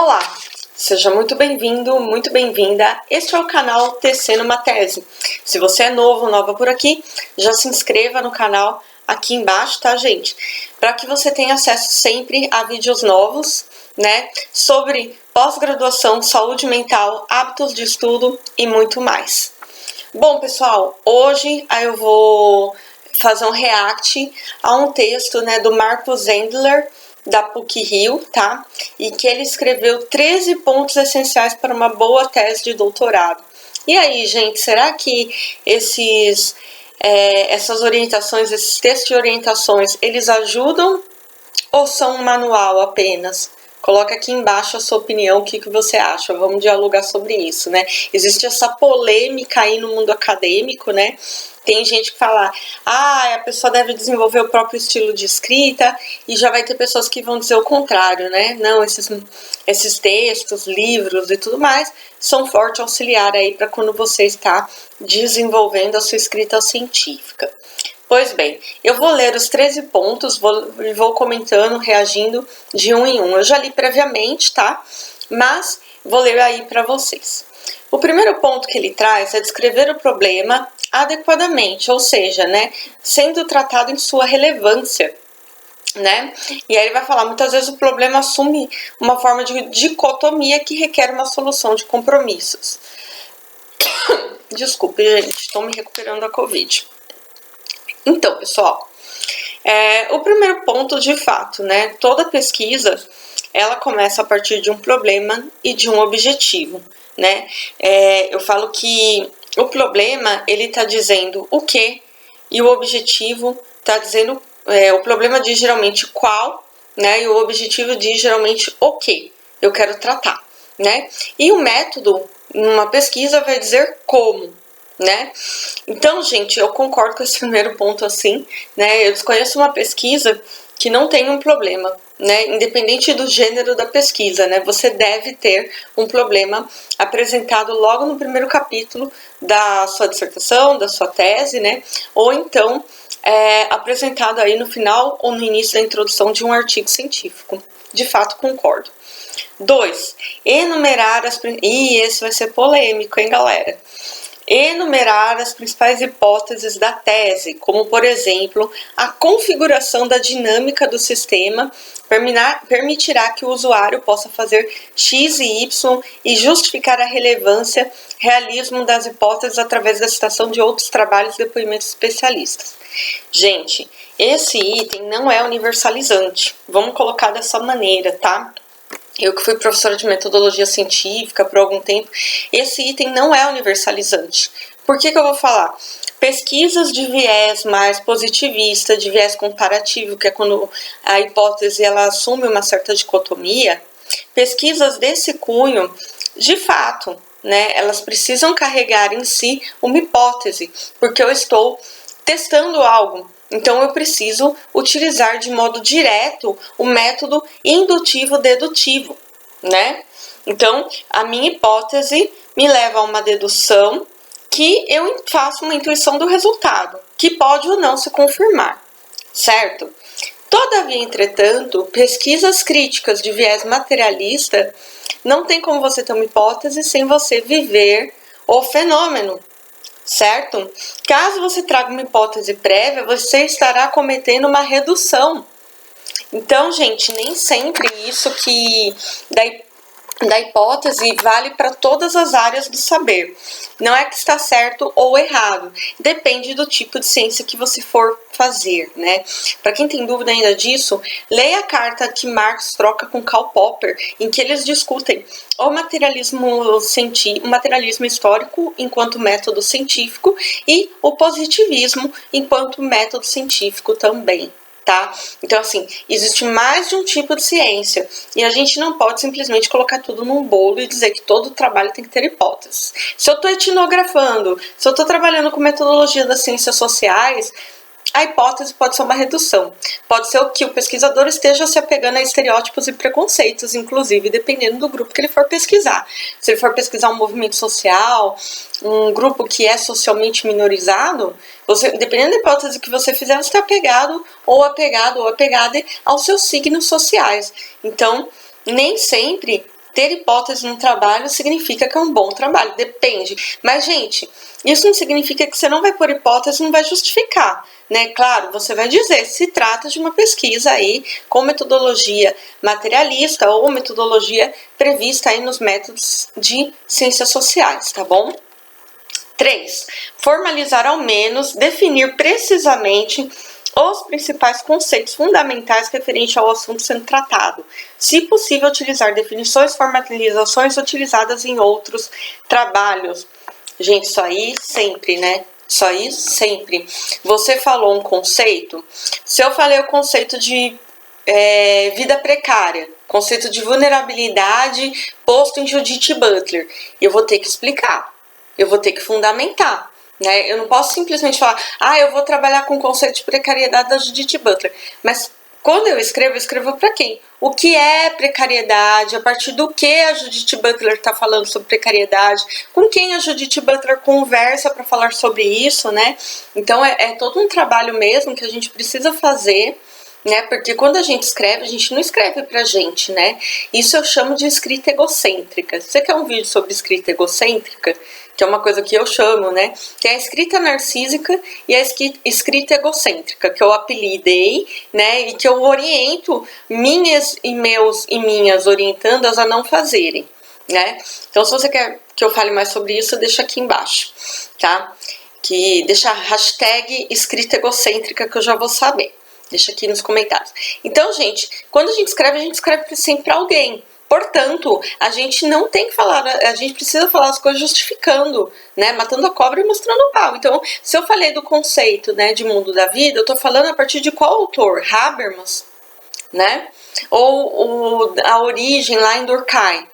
Olá, seja muito bem-vindo, muito bem-vinda. Este é o canal Tecendo uma Tese. Se você é novo, nova por aqui, já se inscreva no canal aqui embaixo, tá, gente? Para que você tenha acesso sempre a vídeos novos, né? Sobre pós-graduação, saúde mental, hábitos de estudo e muito mais. Bom, pessoal, hoje eu vou fazer um react a um texto, né, do Marcos Zendler, da PUC-Rio, tá? E que ele escreveu 13 pontos essenciais para uma boa tese de doutorado. E aí, gente, será que essas orientações, esses textos de orientações, eles ajudam ou são um manual apenas? Coloca aqui embaixo a sua opinião, o que você acha, vamos dialogar sobre isso, né? Existe essa polêmica aí no mundo acadêmico, né? Tem gente que fala, a pessoa deve desenvolver o próprio estilo de escrita, e já vai ter pessoas que vão dizer o contrário, né? Não, esses textos, livros e tudo mais são forte auxiliar aí para quando você está desenvolvendo a sua escrita científica. Pois bem, eu vou ler os 13 pontos, vou comentando, reagindo de um em um. Eu já li previamente, tá? Mas vou ler aí para vocês. O primeiro ponto que ele traz é descrever o problema adequadamente, ou seja, né, sendo tratado em sua relevância, né? E aí ele vai falar, muitas vezes o problema assume uma forma de dicotomia que requer uma solução de compromissos. Desculpe, gente, estou me recuperando da Covid. Então, pessoal, o primeiro ponto, de fato, né, toda pesquisa, ela começa a partir de um problema e de um objetivo, né? Eu falo que o problema, ele está dizendo o que, e o objetivo está dizendo, o problema diz geralmente qual, né, e o objetivo diz geralmente o que eu quero tratar, né? E o método, numa pesquisa, vai dizer como, né? Então, gente, eu concordo com esse primeiro ponto assim, né? Eu desconheço uma pesquisa que não tem um problema, né? Independente do gênero da pesquisa, né? Você deve ter um problema apresentado logo no primeiro capítulo da sua dissertação, da sua tese, né? Ou então apresentado aí no final ou no início da introdução de um artigo científico. De fato, concordo. 2. Enumerar as... esse vai ser polêmico, hein, galera? Enumerar as principais hipóteses da tese, como, por exemplo, a configuração da dinâmica do sistema permitirá que o usuário possa fazer X e Y e justificar a relevância, realismo das hipóteses através da citação de outros trabalhos e depoimentos especialistas. Gente, esse item não é universalizante. Vamos colocar dessa maneira, tá? Eu que fui professora de metodologia científica por algum tempo, esse item não é universalizante. Por que eu vou falar? Pesquisas de viés mais positivista, de viés comparativo, que é quando a hipótese ela assume uma certa dicotomia, pesquisas desse cunho, de fato, né, elas precisam carregar em si uma hipótese, porque eu estou testando algo. Então, eu preciso utilizar de modo direto o método indutivo-dedutivo, né? Então, a minha hipótese me leva a uma dedução que eu faço uma intuição do resultado, que pode ou não se confirmar, certo? Todavia, entretanto, pesquisas críticas de viés materialista não tem como você ter uma hipótese sem você viver o fenômeno, certo? Caso você traga uma hipótese prévia, você estará cometendo uma redução. Então, gente, nem sempre isso que da hipótese vale para todas as áreas do saber. Não é que está certo ou errado. Depende do tipo de ciência que você for fazer, né? Para quem tem dúvida ainda disso, leia a carta que Marx troca com Karl Popper, em que eles discutem o materialismo histórico enquanto método científico e o positivismo enquanto método científico também. Tá? Então, assim, existe mais de um tipo de ciência e a gente não pode simplesmente colocar tudo num bolo e dizer que todo trabalho tem que ter hipóteses. Se eu estou etnografando, se eu estou trabalhando com metodologia das ciências sociais, a hipótese pode ser uma redução. Pode ser que o pesquisador esteja se apegando a estereótipos e preconceitos, inclusive, dependendo do grupo que ele for pesquisar. Se ele for pesquisar um movimento social, um grupo que é socialmente minorizado, dependendo da hipótese que você fizer, você está apegado ou apegada aos seus signos sociais. Então, nem sempre ter hipótese no trabalho significa que é um bom trabalho, depende. Mas, gente, isso não significa que você não vai pôr hipótese, não vai justificar, né? Claro, você vai dizer se trata de uma pesquisa aí com metodologia materialista ou metodologia prevista aí nos métodos de ciências sociais, tá bom? 3. Formalizar ao menos, definir precisamente os principais conceitos fundamentais referentes ao assunto sendo tratado. Se possível, utilizar definições, formalizações utilizadas em outros trabalhos. Gente, isso aí sempre, né? Isso aí sempre. Você falou um conceito. Se eu falei o conceito de vida precária, conceito de vulnerabilidade posto em Judith Butler, eu vou ter que explicar, eu vou ter que fundamentar. Né? Eu não posso simplesmente falar, eu vou trabalhar com o conceito de precariedade da Judith Butler. Mas quando eu escrevo para quem? O que é precariedade? A partir do que a Judith Butler está falando sobre precariedade? Com quem a Judith Butler conversa para falar sobre isso, né? Então é todo um trabalho mesmo que a gente precisa fazer, né? Porque quando a gente não escreve pra gente, né? Isso eu chamo de escrita egocêntrica. Você quer um vídeo sobre escrita egocêntrica? Que é uma coisa que eu chamo, né? Que é a escrita narcísica e a escrita egocêntrica, que eu apelidei, né? E que eu oriento minhas orientando-as a não fazerem, né? Então, se você quer que eu fale mais sobre isso, deixa aqui embaixo, tá? Que deixa a hashtag escrita egocêntrica que eu já vou saber. Deixa aqui nos comentários. Então, gente, quando a gente escreve sempre para alguém. Portanto, a gente não tem que falar, a gente precisa falar as coisas justificando, né? Matando a cobra e mostrando o pau. Então, se eu falei do conceito, né, de mundo da vida, eu tô falando a partir de qual autor? Habermas, né? Ou a origem lá em Durkheim,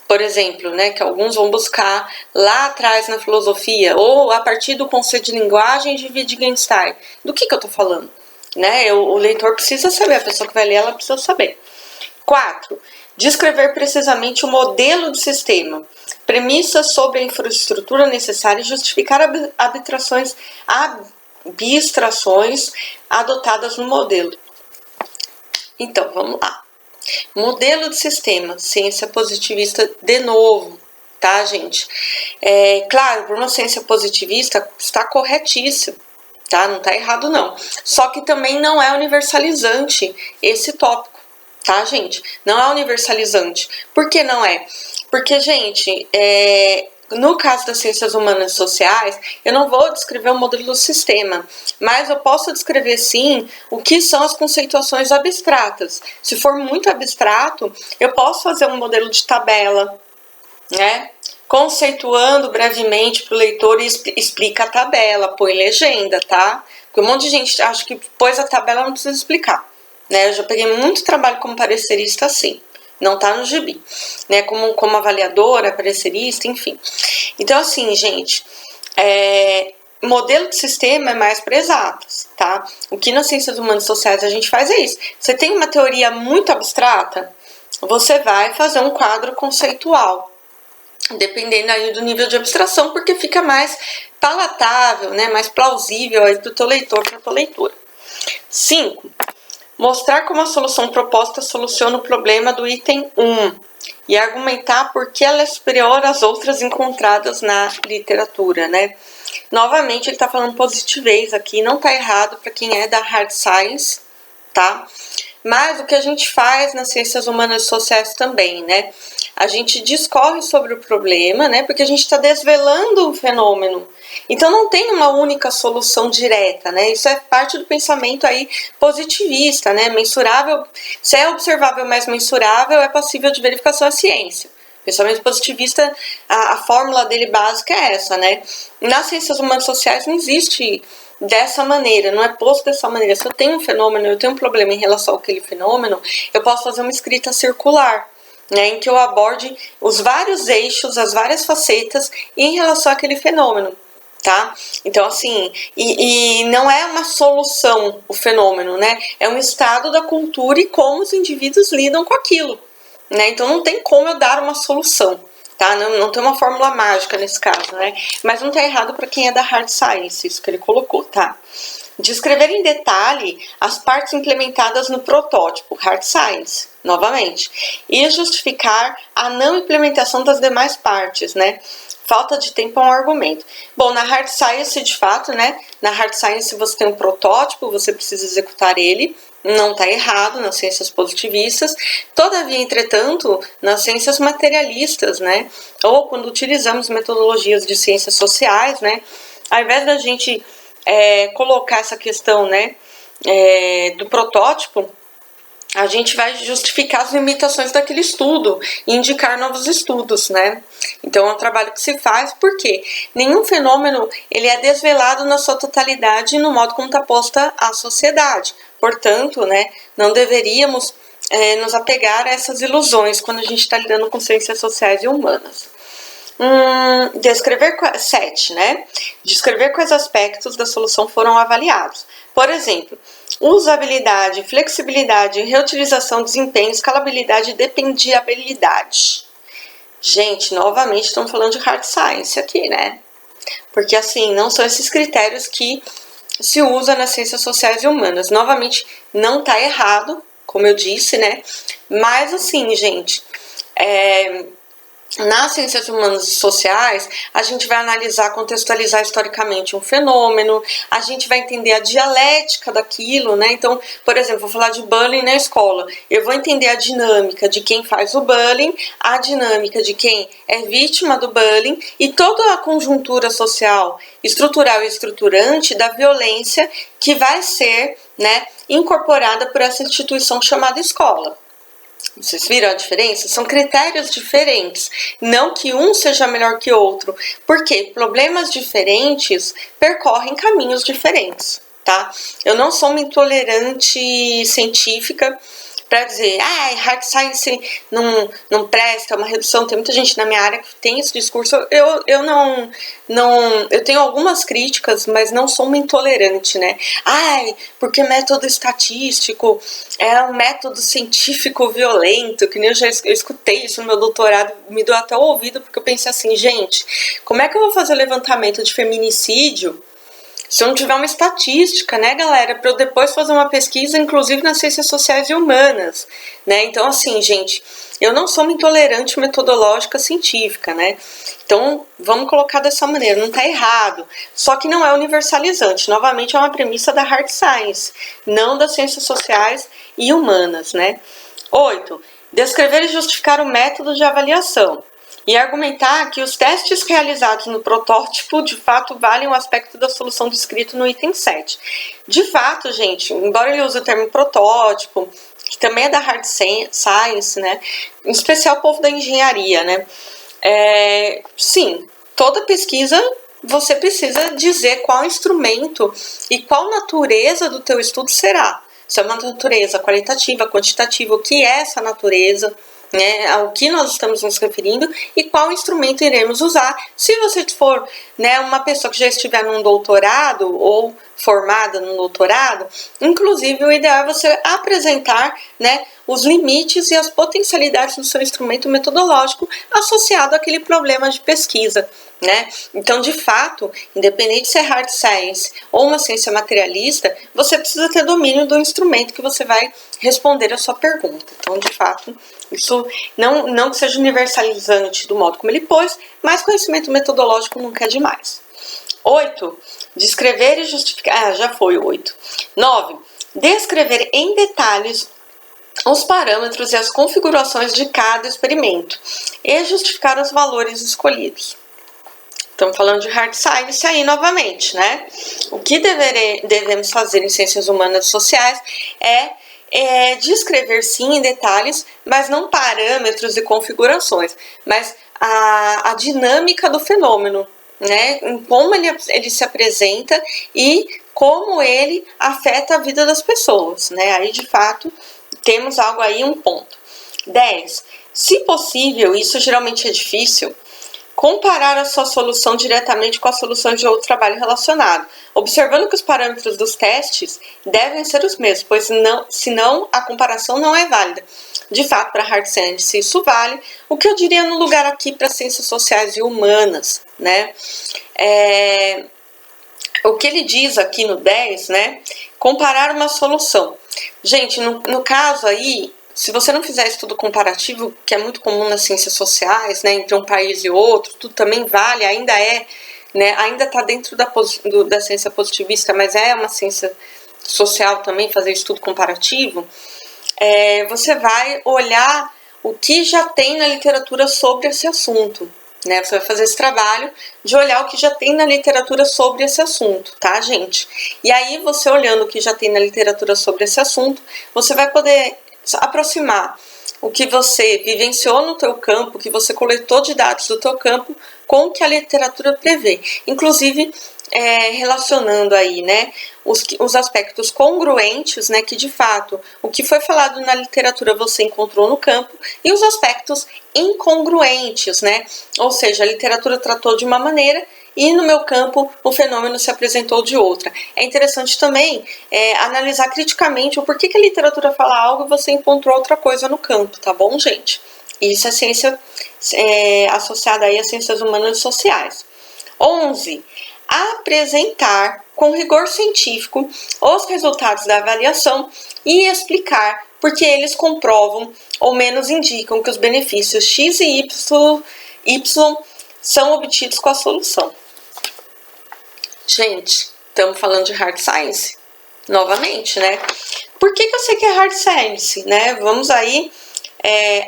por exemplo, né? Que alguns vão buscar lá atrás na filosofia, ou a partir do conceito de linguagem de Wittgenstein. Do que eu tô falando? Né? O leitor precisa saber, a pessoa que vai ler, ela precisa saber. 4. Descrever precisamente o modelo do sistema, premissas sobre a infraestrutura necessária e justificar abstrações adotadas no modelo. Então, vamos lá. Modelo de sistema, ciência positivista de novo, tá, gente? Claro, por uma ciência positivista está corretíssimo. Tá? Não tá errado, não. Só que também não é universalizante esse tópico, tá, gente? Não é universalizante. Por que não é? Porque, gente, no caso das ciências humanas e sociais, eu não vou descrever o modelo do sistema, mas eu posso descrever, sim, o que são as conceituações abstratas. Se for muito abstrato, eu posso fazer um modelo de tabela, né? Conceituando brevemente para o leitor e explica a tabela, põe legenda, tá? Porque um monte de gente acha que pôs a tabela não precisa explicar, né? Eu já peguei muito trabalho como parecerista assim, não tá no gibi, né? Como avaliadora, parecerista, enfim. Então, assim, gente, modelo de sistema é mais para exatas, tá? O que nas ciências humanas e sociais a gente faz é isso. Você tem uma teoria muito abstrata, você vai fazer um quadro conceitual, dependendo aí do nível de abstração, porque fica mais palatável, né, mais plausível aí para o teu leitor, para a tua leitura. 5. Mostrar como a solução proposta soluciona o problema do item 1 e argumentar por que ela é superior às outras encontradas na literatura, né? Novamente, ele está falando positivez aqui, não está errado para quem é da hard science, tá? Mas o que a gente faz nas ciências humanas e sociais também, né? A gente discorre sobre o problema, né? Porque a gente está desvelando um fenômeno. Então não tem uma única solução direta, né? Isso é parte do pensamento aí positivista, né? Mensurável, se é observável mais mensurável, é passível de verificação à ciência. Pensamento positivista, a fórmula dele básica é essa, né? Nas ciências humanas e sociais não existe dessa maneira, não é posto dessa maneira. Se eu tenho um fenômeno, eu tenho um problema em relação àquele fenômeno, eu posso fazer uma escrita circular, né, em que eu aborde os vários eixos, as várias facetas em relação àquele fenômeno, tá? Então, assim, e não é uma solução o fenômeno, né? É um estado da cultura e como os indivíduos lidam com aquilo, né? Então, não tem como eu dar uma solução, tá? Não tem uma fórmula mágica nesse caso, né? Mas não tá errado para quem é da hard science, isso que ele colocou, tá? Descrever em detalhe as partes implementadas no protótipo, hard science, novamente, e justificar a não implementação das demais partes, né? Falta de tempo é um argumento. Bom, na hard science, de fato, né? Na hard science você tem um protótipo, você precisa executar ele, não está errado nas ciências positivistas. Todavia, entretanto, nas ciências materialistas, né? Ou quando utilizamos metodologias de ciências sociais, né? Ao invés da gente colocar essa questão, né, do protótipo, a gente vai justificar as limitações daquele estudo e indicar novos estudos, né? Então é um trabalho que se faz porque nenhum fenômeno ele é desvelado na sua totalidade no modo como está posta a sociedade. Portanto, né, não deveríamos nos apegar a essas ilusões quando a gente está lidando com ciências sociais e humanas. 7, né? Descrever quais aspectos da solução foram avaliados. Por exemplo, usabilidade, flexibilidade, reutilização, desempenho, escalabilidade e dependibilidade. Gente, novamente estamos falando de hard science aqui, né? Porque assim, não são esses critérios que se usa nas ciências sociais e humanas. Novamente, não está errado, como eu disse, né? Mas assim, gente, nas ciências humanas e sociais, a gente vai analisar, contextualizar historicamente um fenômeno, a gente vai entender a dialética daquilo, né? Então, por exemplo, vou falar de bullying na escola. Eu vou entender a dinâmica de quem faz o bullying, a dinâmica de quem é vítima do bullying e toda a conjuntura social, estrutural e estruturante da violência que vai ser, né, incorporada por essa instituição chamada escola. Vocês viram a diferença? São critérios diferentes, não que um seja melhor que o outro, porque problemas diferentes percorrem caminhos diferentes, tá? Eu não sou uma intolerante científica para dizer, hard science não presta, é uma redução. Tem muita gente na minha área que tem esse discurso. Eu não, eu tenho algumas críticas, mas não sou uma intolerante, né? Porque método estatístico é um método científico violento, que nem eu escutei isso no meu doutorado, me deu até o ouvido, porque eu pensei assim, gente, como é que eu vou fazer levantamento de feminicídio se eu não tiver uma estatística, né, galera, para eu depois fazer uma pesquisa, inclusive nas ciências sociais e humanas, né? Então, assim, gente, eu não sou uma intolerante metodológica científica, né? Então, vamos colocar dessa maneira, não tá errado. Só que não é universalizante. Novamente, é uma premissa da hard science, não das ciências sociais e humanas, né? 8. Descrever e justificar o método de avaliação. E argumentar que os testes realizados no protótipo, de fato, valem o aspecto da solução descrito no item 7. De fato, gente, embora ele use o termo protótipo, que também é da hard science, né? Em especial o povo da engenharia, né? Sim, toda pesquisa você precisa dizer qual instrumento e qual natureza do teu estudo será. Se é uma natureza qualitativa, quantitativa, o que é essa natureza, né, ao que nós estamos nos referindo e qual instrumento iremos usar. Se você for, né, uma pessoa que já estiver num doutorado ou formada num doutorado, inclusive o ideal é você apresentar, né, os limites e as potencialidades do seu instrumento metodológico associado àquele problema de pesquisa, né? Então, de fato, independente se é hard science ou uma ciência materialista, você precisa ter domínio do instrumento que você vai responder a sua pergunta. Então, de fato, isso não que seja universalizante do modo como ele pôs, mas conhecimento metodológico nunca é demais. 8. Descrever e justificar. Já foi o 8. 9. Descrever em detalhes os parâmetros e as configurações de cada experimento e justificar os valores escolhidos. Estamos falando de hard science aí novamente, né? O que devemos fazer em ciências humanas e sociais é descrever sim em detalhes, mas não parâmetros e configurações, mas a dinâmica do fenômeno, né? Em como ele se apresenta e como ele afeta a vida das pessoas, né? Aí, de fato, temos algo aí, um ponto. 10. Se possível, isso geralmente é difícil, comparar a sua solução diretamente com as soluções de outro trabalho relacionado, observando que os parâmetros dos testes devem ser os mesmos, pois senão a comparação não é válida. De fato, para hard science isso vale. O que eu diria no lugar aqui para ciências sociais e humanas, né? O que ele diz aqui no 10, né? Comparar uma solução. Gente, no caso aí, se você não fizer estudo comparativo, que é muito comum nas ciências sociais, né, entre um país e outro, tudo também vale, ainda é, né, ainda está dentro da ciência positivista, mas é uma ciência social também fazer estudo comparativo. Você vai olhar o que já tem na literatura sobre esse assunto. Né? Você vai fazer esse trabalho de olhar o que já tem na literatura sobre esse assunto, tá, gente? E aí, você olhando o que já tem na literatura sobre esse assunto, você vai poder aproximar o que você vivenciou no teu campo, o que você coletou de dados do teu campo, com o que a literatura prevê. Inclusive, relacionando aí, né, os aspectos congruentes, né, que de fato o que foi falado na literatura você encontrou no campo, e os aspectos incongruentes, né, ou seja, a literatura tratou de uma maneira e no meu campo o fenômeno se apresentou de outra. É interessante também analisar criticamente o porquê que a literatura fala algo e você encontrou outra coisa no campo, tá bom, gente? Isso é ciência associada aí às ciências humanas e sociais. 11. Apresentar com rigor científico os resultados da avaliação e explicar por que eles comprovam ou menos indicam que os benefícios X e Y são obtidos com a solução. Gente, estamos falando de hard science novamente, né? Por que eu sei que é hard science, né? Vamos aí,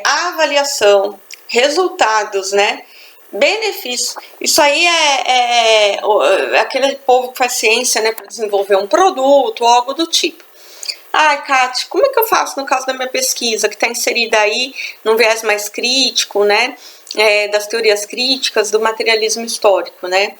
a avaliação, resultados, né? Benefícios. Isso aí é aquele povo que faz ciência, né, para desenvolver um produto ou algo do tipo. Ai, Kátia, como é que eu faço no caso da minha pesquisa, que está inserida aí num viés mais crítico, né, das teorias críticas, do materialismo histórico, né?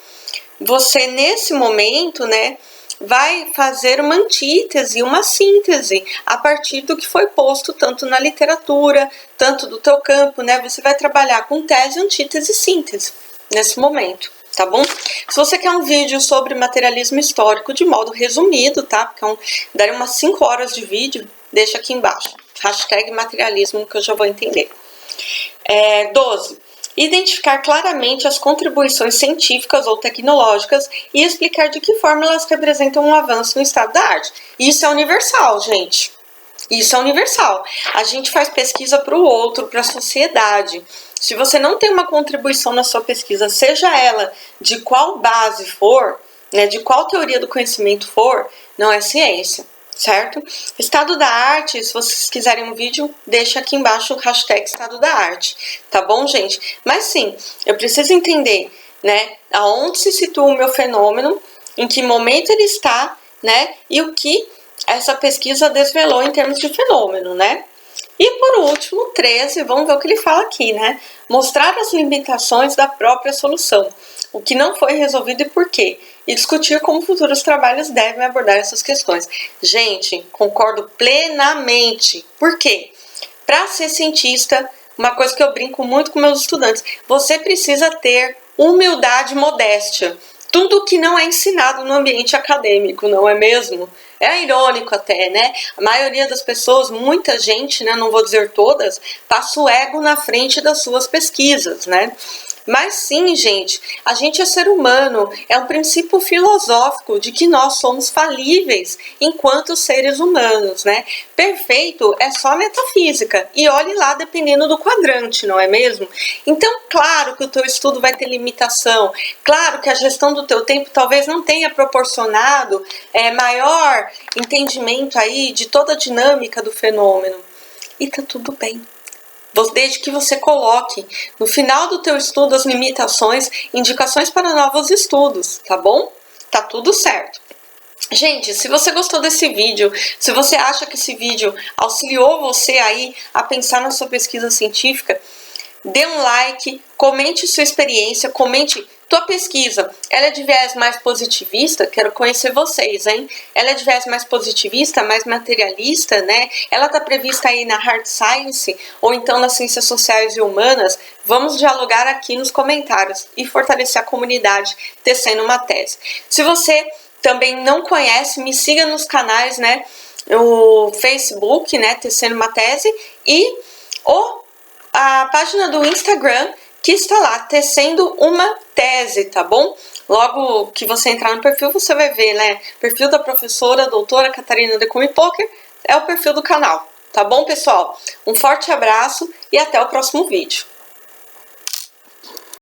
Você, nesse momento, né, vai fazer uma antítese, uma síntese, a partir do que foi posto tanto na literatura, tanto do teu campo, né? Você vai trabalhar com tese, antítese e síntese nesse momento, tá bom? Se você quer um vídeo sobre materialismo histórico de modo resumido, tá? Porque daria umas 5 horas de vídeo, deixa aqui embaixo. Hashtag materialismo, que eu já vou entender. 12. Identificar claramente as contribuições científicas ou tecnológicas e explicar de que forma elas representam um avanço no estado da arte. Isso é universal, gente. Isso é universal. A gente faz pesquisa para o outro, para a sociedade. Se você não tem uma contribuição na sua pesquisa, seja ela de qual base for, né, de qual teoria do conhecimento for, não é ciência. Certo? Estado da arte, se vocês quiserem um vídeo, deixa aqui embaixo o hashtag estado da arte, tá bom, gente? Mas sim, eu preciso entender, né, aonde se situa o meu fenômeno, em que momento ele está, né, e o que essa pesquisa desvelou em termos de fenômeno, né? E por último, 13, vamos ver o que ele fala aqui, né? Mostrar as limitações da própria solução, o que não foi resolvido e por quê, e discutir como futuros trabalhos devem abordar essas questões. Gente, concordo plenamente. Por quê? Para ser cientista, uma coisa que eu brinco muito com meus estudantes, você precisa ter humildade e modéstia. Tudo que não é ensinado no ambiente acadêmico, não é mesmo? É irônico até, né? A maioria das pessoas, muita gente, né, não vou dizer todas, passa o ego na frente das suas pesquisas, né? Mas sim, gente, a gente é ser humano, é um princípio filosófico de que nós somos falíveis enquanto seres humanos, né? Perfeito é só metafísica, e olhe lá dependendo do quadrante, não é mesmo? Então, claro que o teu estudo vai ter limitação, claro que a gestão do teu tempo talvez não tenha proporcionado maior entendimento aí de toda a dinâmica do fenômeno, e tá tudo bem. Desde que você coloque no final do teu estudo as limitações, indicações para novos estudos, tá bom? Tá tudo certo. Gente, se você gostou desse vídeo, se você acha que esse vídeo auxiliou você aí a pensar na sua pesquisa científica, dê um like, comente sua experiência, comente tua pesquisa. Ela é de viés mais positivista? Quero conhecer vocês, hein? Ela é de viés mais positivista, mais materialista, né? Ela tá prevista aí na hard science ou então nas ciências sociais e humanas? Vamos dialogar aqui nos comentários e fortalecer a comunidade tecendo uma tese. Se você também não conhece, me siga nos canais, né? O Facebook, né? Tecendo uma tese, e a página do Instagram, que está lá, tecendo uma tese, tá bom? Logo que você entrar no perfil, você vai ver, né? Perfil da professora, doutora Catarina Decumi Poker, é o perfil do canal. Tá bom, pessoal? Um forte abraço e até o próximo vídeo.